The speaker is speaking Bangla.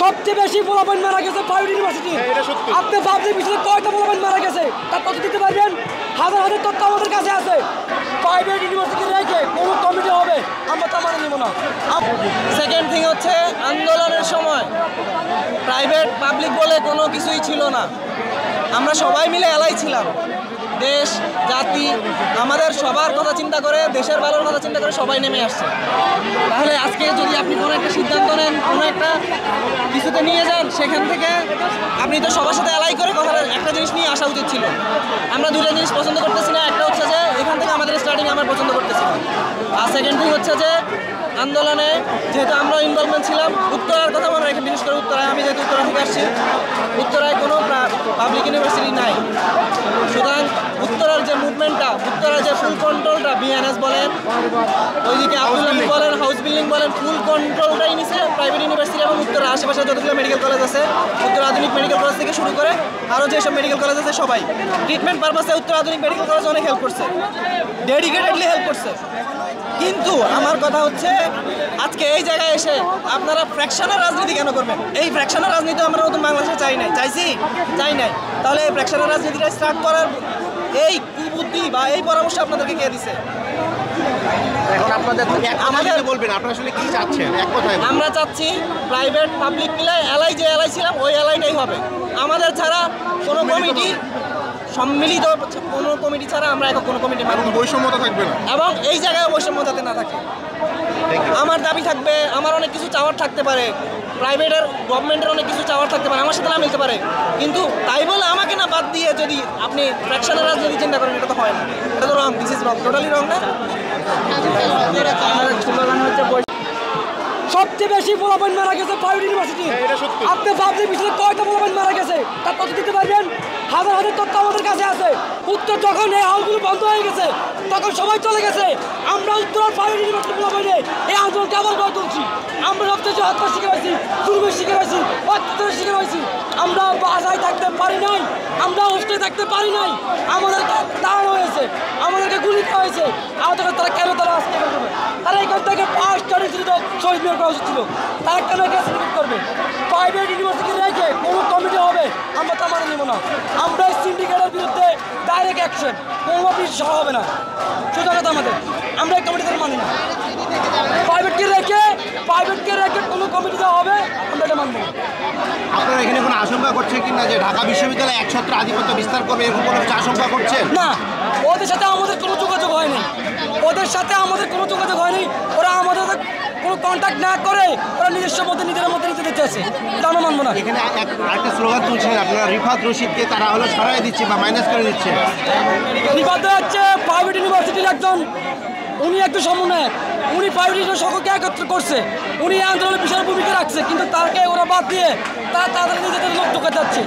সবচেয়ে বেশি পোলাপাইন মারা গেছে প্রাইভেট ইউনিভার্সিটি। আপনি ভাবছেন পিছনে কয়টা পোলাপাইন মারা গেছে তার তথ্য দিতে পারবেন? হাজার হাজার তথ্য আমাদের কাছে আছে। প্রাইভেট ইউনিভার্সিটি রেখে কোনো কমিটি হবে আমরা তা মানে নিব না। সেকেন্ড থিং হচ্ছে আন্দোলনের সময় প্রাইভেট পাবলিক বলে কোনো কিছুই ছিল না, আমরা সবাই মিলে এলাই ছিলাম। দেশ জাতি আমাদের সবার কথা চিন্তা করে, দেশের ভালোর কথা চিন্তা করে সবাই নেমে আসছে। তাহলে আজকে যদি আপনি কোনো একটা সিদ্ধান্ত নেন, কোনো একটা কিছুতে নিয়ে যান, সেখান থেকে আপনি তো সবার সাথে এলাই করে কথা একটা জিনিস নিয়ে আসা উচিত ছিল। আমরা দুটো জিনিস পছন্দ করতেছি না, একটা হচ্ছে যে এখান থেকে আমাদের স্টার্টিং আমরা পছন্দ করতেছি না, আর সেকেন্ড থিং হচ্ছে যে আন্দোলনে যেহেতু আমরা ইনভলভমেন্ট ছিলাম, উত্তরার কথা মনে রাখেন, বিশেষ করে উত্তরায়, আমি যেহেতু উত্তরা থেকে আসছি, উত্তরায় কোনো পাবলিক ইউনিভার্সিটি নাই। সুতরাং উত্তরার যে মুভমেন্টটা, উত্তরার যে ফুল কন্ট্রোলটা বিএনএস বলেন, ওইদিকে আব্দুল আলী বলেন, হাউস বিল্ডিং বলেন, ফুল কন্ট্রোলটাই নিছে প্রাইভেট ইউনিভার্সিটি এবং উত্তরার আশেপাশে যতগুলো মেডিকেল কলেজ আছে, উত্তর আধুনিক মেডিকেল কলেজ থেকে শুরু করে আরও যেসব মেডিকেল কলেজ আছে সবাই ট্রিটমেন্ট পারপাসে উত্তর আধুনিক মেডিকেল কলেজ অনেক হেল্প করছে, ডেডিকেটেডলি হেল্প করছে। কিন্তু আমার কথা হচ্ছে আজকে এই জায়গায় এসে আপনারা ফ্র্যাকশনের রাজনীতি কেন করবেন? এই ফ্র্যাকশনের রাজনীতি আমরা নতুন বাংলাদেশে চাই নাই, চাই নাই। তাহলে এই ফ্র্যাকশনের রাজনীতিটা স্টার্ট করার এই কুবুদ্ধি বা এই পরামর্শ আপনাদেরকে কে দিছে? এখন আপনাদের আমাদের বলবেন আপনারা আসলে কি চাচ্ছেন? এক কথায় আমরা চাচ্ছি প্রাইভেট পাবলিক মিলে এলাই যে এলাই ছিলাম ওই এলাইটাই হবে। আমাদের ছাড়া কোনো কমিটি, সম্মিলিত কোনো কমিটি ছাড়া আমরা এখন কোনো কমিটি মানব না, বৈষম্যতা থাকবে না এবং এই জায়গায় বৈষম্য যাতে না থাকে। আমার দাবি থাকবে, আমার অনেক কিছু চাওয়ার থাকতে পারে, প্রাইভেটের গভর্নমেন্টের অনেক কিছু চাওয়ার থাকতে পারে, আমার সাথে না মিলতে পারে, কিন্তু তাই বলে আমাকে না বাদ দিয়ে যদি আপনি ফ্র্যাকশনের রাজনীতি চিন্তা করেন, এটা তো হয় না, এটা তো wrong, this is wrong, totally wrong না। সবচেয়ে বেশি পোলাপাইন মারা গেছে প্রাইভেট ইউনিভার্সিটি। আপনি ভাবছেন পিছনে কয়টা পোলাপাইন মারা গেছে তার তথ্য দিতে পারবেন? হাজার হাজার তথ্য আমাদের কাছে আছে। উত্তর যখন এই হলগুলো বন্ধ হয়ে গেছে তখন সবাই চলে গেছে, আমরা উত্তর প্রাইভেট ইউনিভার্সিটি পোলাপাইনে এই আন্দোলনকে আবার গড়ে তুলছি। আমরা সবচেয়ে হত্যা শিখে পাইছি, দুর্বল শিখে পাইছি, অত্যাচার শিখে পাইছি। আমরা বাসায় থাকতে পারি নাই, আমরা হোস্টেলে থাকতে পারি নাই, আমাদেরকে দাঁড়ানো হয়েছে, আমাদেরকে গুলি করা হয়েছে। আমাদের তারা কেন তারা আজকে করবে? তারা এখান থেকে 5টা শহীদ মিনার করা উচিত ছিল, তারা কেন সেলিব্রেট করবে? প্রাইভেট ইউনিভার্সিটি রেখে কোনো কমিটি হবে আমরা তা মানে নিব না। আমরা সিন্ডিকেটের বিরুদ্ধে ডাইরেক্ট অ্যাকশন, কোনো অফিস সহ হবে না, সোজা কথা আমাদের। আমরা এই কমিটি মানি না। প্রাইভেটকে রেখে কোনো কমিটি দেওয়া হবে আমরা এটা মানব না। আপনারা এখানে কোনো আশঙ্কা করছেন কিনা যে ঢাকা বিশ্ববিদ্যালয় একছত্র আধিপত্য বিস্তার করবে, এরকম কোনো আশঙ্কা করছেন? না, ওদের সাথে আমাদের কোনো যোগাযোগ হয়নি, ওরা আমাদের কোনো কন্ট্যাক্ট না করে ওরা নিজস্ব মধ্যে নিজেদের মধ্যে নিতে দিতে আছে, এটা আমরা মানবো না। এখানে একটা স্লোগান তুলছেন আপনারা, রিফাত রশিদকে তারা হলো সরাই দিচ্ছে বা মাইনাস করে দিচ্ছে। রিফাত হচ্ছে প্রাইভেট ইউনিভার্সিটির একজন, উনি একটু সমন্বয়ক, উনি প্রাইভেট ইউনিভার্সিটি সকলকে একত্র করছে, উনি এই আন্দোলনের বিশাল ভূমিকা রাখছে, কিন্তু তাকে ওরা বাদ দিয়ে তারা তাদের নিজেদের লোক ঢোকাতে যাচ্ছে।